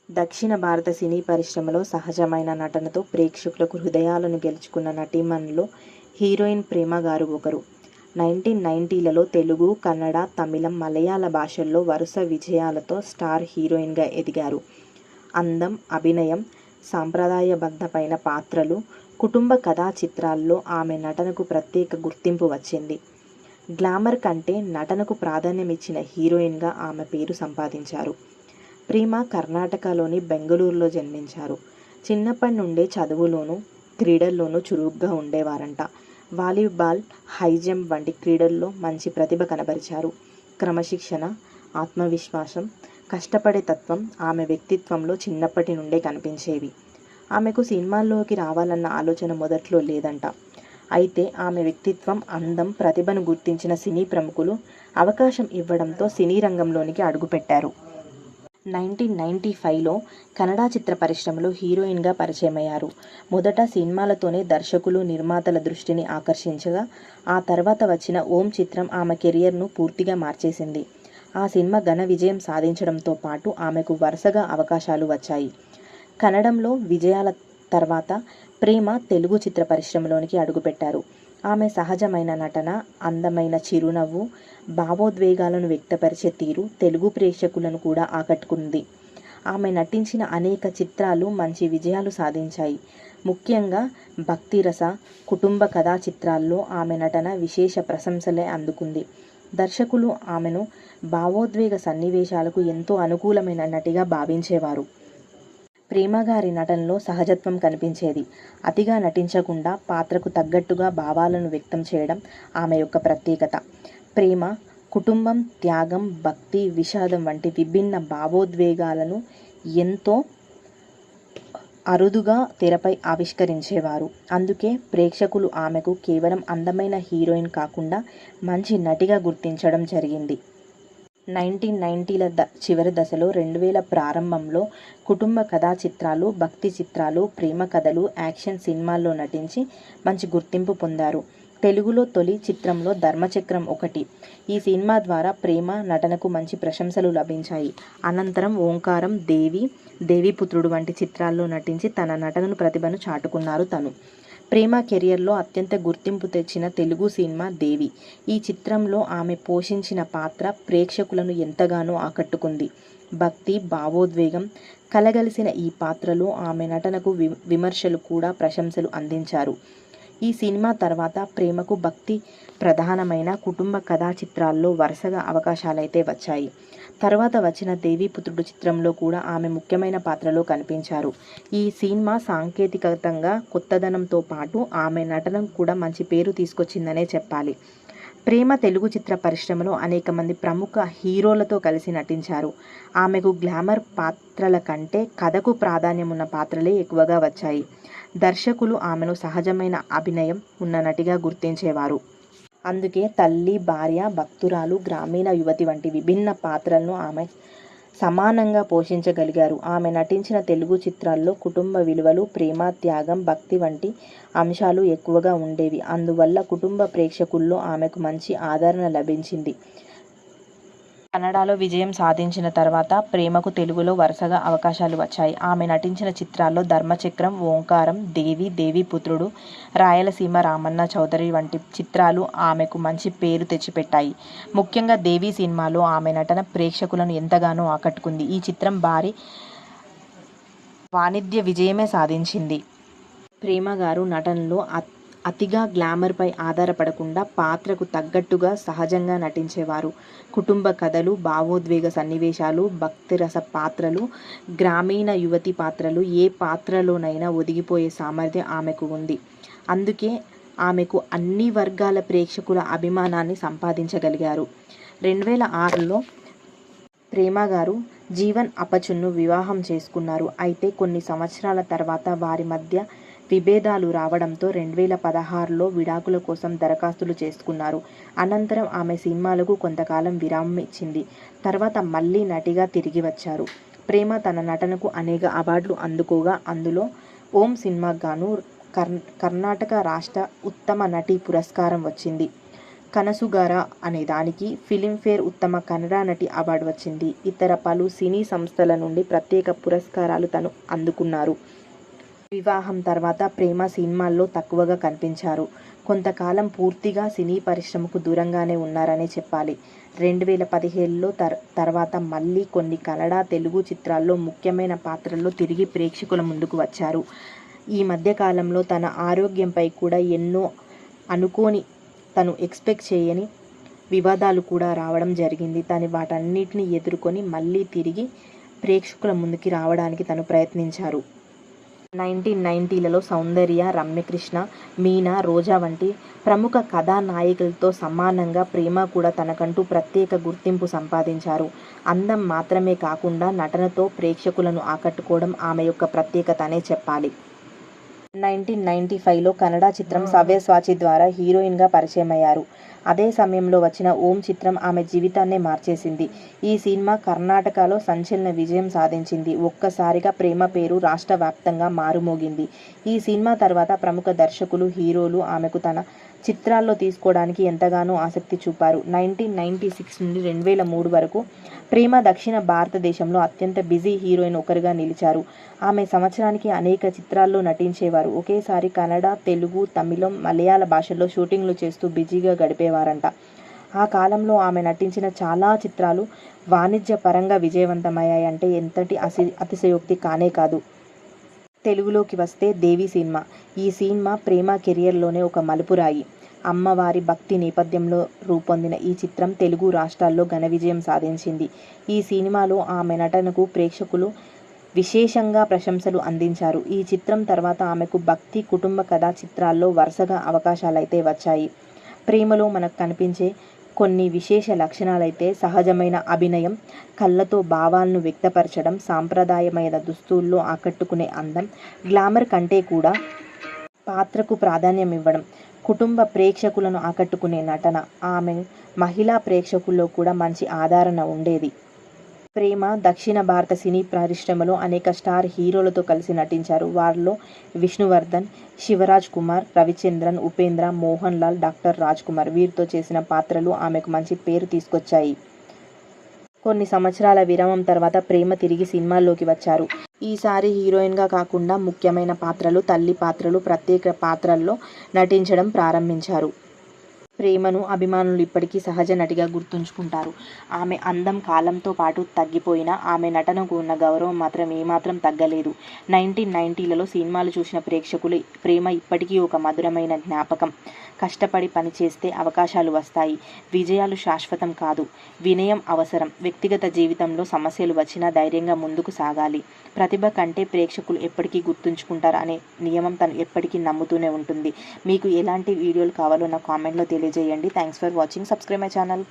దక్షిణ భారత సినీ పరిశ్రమలో సహజమైన నటనతో ప్రేక్షకులకు హృదయాలను గెలుచుకున్న నటీమణుల్లో హీరోయిన్ ప్రేమ గారు ఒకరు. 1990లలో తెలుగు, కన్నడ, తమిళం, మలయాళ భాషల్లో వరుస విజయాలతో స్టార్ హీరోయిన్గా ఎదిగారు. అందం, అభినయం, సాంప్రదాయబద్ధమైన పాత్రలు, కుటుంబ కథా చిత్రాల్లో ఆమె నటనకు ప్రత్యేక గుర్తింపు వచ్చింది. గ్లామర్ కంటే నటనకు ప్రాధాన్యమిచ్చిన హీరోయిన్గా ఆమె పేరు సంపాదించారు. ప్రేమ కర్ణాటకలోని బెంగళూరులో జన్మించారు. చిన్నప్పటి నుండే చదువులోనూ, క్రీడల్లోనూ చురుగ్గా ఉండేవారంట. వాలీబాల్, హైజంప్ వంటి క్రీడల్లో మంచి ప్రతిభ కనబరిచారు. క్రమశిక్షణ, ఆత్మవిశ్వాసం, కష్టపడే తత్వం ఆమె వ్యక్తిత్వంలో చిన్నప్పటి నుండే కనిపించేవి. ఆమెకు సినిమాల్లోకి రావాలన్న ఆలోచన మొదట్లో లేదంట. అయితే ఆమె వ్యక్తిత్వం, అందం, ప్రతిభను గుర్తించిన సినీ ప్రముఖులు అవకాశం ఇవ్వడంతో సినీ రంగంలోనికి అడుగుపెట్టారు. 1995లో కన్నడ చిత్ర పరిశ్రమలో హీరోయిన్గా పరిచయమయ్యారు. మొదట సినిమాలతోనే దర్శకులు, నిర్మాతల దృష్టిని ఆకర్షించగా, ఆ తర్వాత వచ్చిన ఓం చిత్రం ఆమె కెరియర్ను పూర్తిగా మార్చేసింది. ఆ సినిమా ఘన విజయం సాధించడంతో పాటు ఆమెకు వరుసగా అవకాశాలు వచ్చాయి. కన్నడంలో విజయాల తర్వాత ప్రేమ తెలుగు చిత్ర పరిశ్రమలోనికి అడుగుపెట్టారు. ఆమె సహజమైన నటన, అందమైన చిరునవ్వు, భావోద్వేగాలను వ్యక్తపరిచే తీరు తెలుగు ప్రేక్షకులను కూడా ఆకట్టుకుంది. ఆమె నటించిన అనేక చిత్రాలు మంచి విజయాలు సాధించాయి. ముఖ్యంగా భక్తిరస, కుటుంబ కథా చిత్రాల్లో ఆమె నటన విశేష ప్రశంసలే అందుకుంది. దర్శకులు ఆమెను భావోద్వేగ సన్నివేశాలకు ఎంతో అనుకూలమైన నటిగా భావించేవారు. ప్రేమ గారి నటనలో సహజత్వం కనిపించేది. అతిగా నటించకుండా పాత్రకు తగ్గట్టుగా భావాలను వ్యక్తం చేయడం ఆమె యొక్క ప్రత్యేకత. ప్రేమ, కుటుంబం, త్యాగం, భక్తి, విషాదం వంటి విభిన్న భావోద్వేగాలను ఎంతో అరుదుగా తెరపై ఆవిష్కరించేవారు. అందుకే ప్రేక్షకులు ఆమెకు కేవలం అందమైన హీరోయిన్ కాకుండా మంచి నటిగా గుర్తించడం జరిగింది. 1990ల చివరి దశలో, 2000 ప్రారంభంలో కుటుంబ కథా చిత్రాలు, భక్తి చిత్రాలు, ప్రేమ కథలు, యాక్షన్ సినిమాల్లో నటించి మంచి గుర్తింపు పొందారు. తెలుగులో తొలి చిత్రంలో ధర్మచక్రం ఒకటి. ఈ సినిమా ద్వారా ప్రేమ నటనకు మంచి ప్రశంసలు లభించాయి. అనంతరం ఓంకారం, దేవి, దేవీపుత్రుడు వంటి చిత్రాల్లో నటించి తన నటనను ప్రతిభను చాటుకున్నారు తను. ప్రేమ కెరియర్లో అత్యంత గుర్తింపు తెచ్చిన తెలుగు సినిమా దేవి. ఈ చిత్రంలో ఆమె పోషించిన పాత్ర ప్రేక్షకులను ఎంతగానో ఆకట్టుకుంది. భక్తి, భావోద్వేగం కలగలిసిన ఈ పాత్రలో ఆమె నటనకు విమర్శలు కూడా ప్రశంసలు అందించారు. ఈ సినిమా తర్వాత ప్రేమకు భక్తి ప్రధానమైన కుటుంబ కథా చిత్రాల్లో వరుసగా అవకాశాలైతే వచ్చాయి. తర్వాత వచ్చిన దేవీపుత్రుడు చిత్రంలో కూడా ఆమె ముఖ్యమైన పాత్రలో కనిపించారు. ఈ సినిమా సాంకేతికతంగా కొత్తదనంతో పాటు ఆమె నటనకు కూడా మంచి పేరు తీసుకొచ్చిందనే చెప్పాలి. ప్రేమ తెలుగు చిత్ర పరిశ్రమలో అనేక మంది ప్రముఖ హీరోలతో కలిసి నటించారు. ఆమెకు గ్లామర్ పాత్రల కంటే కథకు ప్రాధాన్యం ఉన్న పాత్రలే ఎక్కువగా వచ్చాయి. దర్శకులు ఆమెను సహజమైన అభినయం ఉన్న నటిగా గుర్తించేవారు. అందుకే తల్లి, భార్య, భక్తురాలు, గ్రామీణ యువతి వంటి విభిన్న పాత్రలను ఆమె సమానంగా పోషించగలిగారు. ఆమె నటించిన తెలుగు చిత్రాల్లో కుటుంబ విలువలు, ప్రేమ, త్యాగం, భక్తి వంటి అంశాలు ఎక్కువగా ఉండేవి. అందువల్ల కుటుంబ ప్రేక్షకుల్లో ఆమెకు మంచి ఆదరణ లభించింది. కన్నడలో విజయం సాధించిన తర్వాత ప్రేమకు తెలుగులో వరుసగా అవకాశాలు వచ్చాయి. ఆమె నటించిన చిత్రాల్లో ధర్మచక్రం, ఓంకారం, దేవి, దేవీపుత్రుడు, రాయలసీమ రామన్న చౌదరి వంటి చిత్రాలు ఆమెకు మంచి పేరు తెచ్చిపెట్టాయి. ముఖ్యంగా దేవి సినిమాలో ఆమె నటన ప్రేక్షకులను ఎంతగానో ఆకట్టుకుంది. ఈ చిత్రం భారీ వాణిజ్య విజయమే సాధించింది. ప్రేమ గారు నటనలో అతిగా గ్లామర్పై ఆధారపడకుండా పాత్రకు తగ్గట్టుగా సహజంగా నటించేవారు. కుటుంబ కథలు, భావోద్వేగ సన్నివేశాలు, భక్తిరస పాత్రలు, గ్రామీణ యువతి పాత్రలు ఏ పాత్రలోనైనా ఒదిగిపోయే సామర్థ్యం ఆమెకు ఉంది. అందుకే ఆమెకు అన్ని వర్గాల ప్రేక్షకుల అభిమానాన్ని సంపాదించగలిగారు. 2006లో ప్రేమ గారు జీవన్ అపచున్ను వివాహం చేసుకున్నారు. అయితే కొన్ని సంవత్సరాల తర్వాత వారి మధ్య విభేదాలు రావడంతో 2016లో విడాకుల కోసం దరఖాస్తులు చేసుకున్నారు. అనంతరం ఆమె సినిమాలకు కొంతకాలం విరామం ఇచ్చింది. తర్వాత మళ్ళీ నటిగా తిరిగి వచ్చారు. ప్రేమ తన నటనకు అనేక అవార్డులు అందుకోగా అందులో ఓం సినిమాకు గాను కర్ణాటక రాష్ట్ర ఉత్తమ నటి పురస్కారం వచ్చింది. కనసుగార అనే దానికి ఫిలింఫేర్ ఉత్తమ కన్నడ నటి అవార్డు వచ్చింది. ఇతర పలు సినీ సంస్థల నుండి ప్రత్యేక పురస్కారాలు తను అందుకున్నారు. వివాహం తర్వాత ప్రేమ సినిమాల్లో తక్కువగా కనిపించారు. కొంతకాలం పూర్తిగా సినీ పరిశ్రమకు దూరంగానే ఉన్నారనే చెప్పాలి. 2017లో తర్వాత మళ్ళీ కొన్ని కన్నడ, తెలుగు చిత్రాల్లో ముఖ్యమైన పాత్రల్లో తిరిగి ప్రేక్షకుల ముందుకు వచ్చారు. ఈ మధ్యకాలంలో తన ఆరోగ్యంపై కూడా ఎన్నో అనుకోని, తను ఎక్స్పెక్ట్ చేయని వివాదాలు కూడా రావడం జరిగింది. తను వాటన్నిటిని ఎదుర్కొని మళ్ళీ తిరిగి ప్రేక్షకుల ముందుకి రావడానికి తను ప్రయత్నించారు. 1990లలో సౌందర్య, రమ్యకృష్ణ, మీనా, రోజా వంటి ప్రముఖ కథానాయికలతో సమానంగా ప్రేమ కూడా తనకంటూ ప్రత్యేక గుర్తింపు సంపాదించారు. అందం మాత్రమే కాకుండా నటనతో ప్రేక్షకులను ఆకట్టుకోవడం ఆమె యొక్క ప్రత్యేకత అనే చెప్పాలి. 1995లో కన్నడ చిత్రం సవ్యసాచి ద్వారా హీరోయిన్గా పరిచయమయ్యారు. అదే సమయంలో వచ్చిన ఓం చిత్రం ఆమె జీవితాన్నే మార్చేసింది. ఈ సినిమా కర్ణాటకలో సంచలన విజయం సాధించింది. ఒక్కసారిగా ప్రేమ పేరు రాష్ట్ర వ్యాప్తంగా మారుమోగింది. ఈ సినిమా తర్వాత ప్రముఖ దర్శకులు, హీరోలు ఆమెకు తన చిత్రాల్లో తీసుకోవడానికి ఎంతగానో ఆసక్తి చూపారు. 1996 నుండి 2003 వరకు ప్రేమ దక్షిణ భారతదేశంలో అత్యంత బిజీ హీరోయిన్ ఒకరిగా నిలిచారు. ఆమె సంవత్సరానికి అనేక చిత్రాల్లో నటించేవారు. ఒకేసారి కన్నడ, తెలుగు, తమిళం, మలయాళ భాషల్లో షూటింగ్లు చేస్తూ బిజీగా గడిపేవారంట. ఆ కాలంలో ఆమె నటించిన చాలా చిత్రాలు వాణిజ్య పరంగా విజయవంతమయ్యాయంటే ఎంతటి అతిశయోక్తి కానే కాదు. తెలుగులోకి వస్తే దేవి సినిమా. ఈ సినిమా ప్రేమ కెరియర్లోనే ఒక మలుపురాయి. అమ్మవారి భక్తి నేపథ్యంలో రూపొందిన ఈ చిత్రం తెలుగు రాష్ట్రాల్లో ఘన విజయం సాధించింది. ఈ సినిమాలో ఆమె నటనకు ప్రేక్షకులు విశేషంగా ప్రశంసలు అందించారు. ఈ చిత్రం తర్వాత ఆమెకు భక్తి, కుటుంబ కథా చిత్రాల్లో వరుసగా అవకాశాలైతే వచ్చాయి. ప్రేమలో మనకు కనిపించే కొన్ని విశేష లక్షణాలైతే సహజమైన అభినయం, కళ్ళతో భావాలను వ్యక్తపరచడం, సాంప్రదాయమైన దుస్తుల్లో ఆకట్టుకునే అందం, గ్లామర్ కంటే కూడా పాత్రకు ప్రాధాన్యం ఇవ్వడం, కుటుంబ ప్రేక్షకులను ఆకట్టుకునే నటన, ఆమె మహిళా ప్రేక్షకుల్లో కూడా మంచి ఆదరణ ఉండేది. ప్రేమ దక్షిణ భారత సినీ పరిశ్రమలో అనేక స్టార్ హీరోలతో కలిసి నటించారు. వారిలో విష్ణువర్ధన్, శివరాజ్ కుమార్, రవిచంద్రన్, ఉపేంద్ర, మోహన్ లాల్, డాక్టర్ రాజ్ కుమార్ వీరితో చేసిన పాత్రలు ఆమెకు మంచి పేరు తీసుకొచ్చాయి. కొన్ని సంవత్సరాల విరామం తర్వాత ప్రేమ తిరిగి సినిమాల్లోకి వచ్చారు. ఈసారి హీరోయిన్గా కాకుండా ముఖ్యమైన పాత్రలు, తల్లి పాత్రలు, ప్రత్యేక పాత్రల్లో నటించడం ప్రారంభించారు. ప్రేమను అభిమానులు ఇప్పటికీ సహజ నటిగా గుర్తుంచుకుంటారు. ఆమె అందం కాలంతో పాటు తగ్గిపోయినా ఆమె నటనకు ఉన్న గౌరవం మాత్రం ఏమాత్రం తగ్గలేదు. 1990లలో సినిమాలు చూసిన ప్రేక్షకులు ప్రేమ ఇప్పటికీ ఒక మధురమైన జ్ఞాపకం. కష్టపడి పనిచేస్తే అవకాశాలు వస్తాయి. విజయాలు శాశ్వతం కాదు. వినయం అవసరం. వ్యక్తిగత జీవితంలో సమస్యలు వచ్చినా ధైర్యంగా ముందుకు సాగాలి. ప్రతిభ కంటే ప్రేక్షకులు ఎప్పటికీ గుర్తుంచుకుంటారు అనే నియమం తను ఎప్పటికీ నమ్ముతూనే ఉంటుంది. మీకు ఎలాంటి వీడియోలు కావాలో నా కామెంట్లో తెలియజేయండి. Thanks for watching. Subscribe my channel.